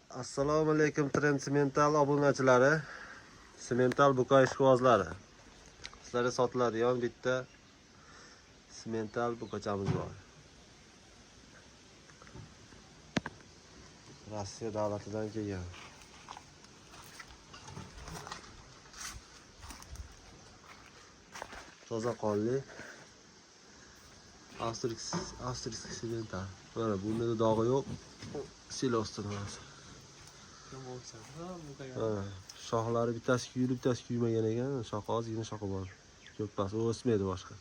Assalomu alaykum Trensimental obunachilari. Simental buqa ishqibozlari. Sizlarga sotiladigan bitta simental buqachamiz bor. Rossiya davlatidan kelgan. Toza qonli. Avstriysk simental. Mana bunda dog'i yo'q. Silosdan emas. Shoxlari bittasi kuyilib, bittasi kuymagan ekan. Shoxi ozgina shoxi bor. Ko'ppasi o'smaydi boshqa.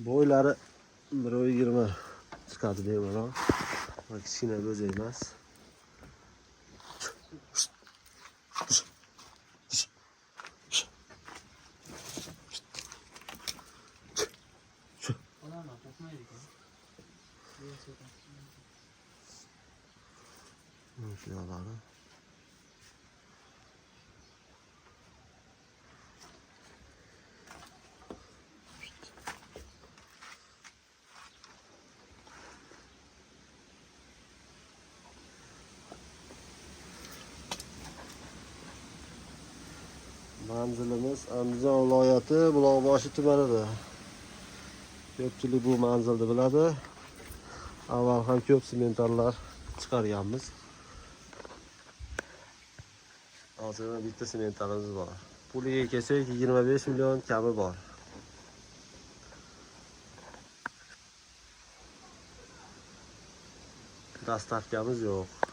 Bo'ylari 1.20 chiqadi bemalol. Kichkina bo'z emas. Şuraları. Manzilimiz Andijon viloyati Buloqboshi tumanida. Ko'pchilik bu manzilni biladi. Avval ham ko'p simentallar chiqarganmiz. Hozir bitta simentalimiz bor. Puliga kelsak 25 million kami bor. Dastavkamiz yo'q.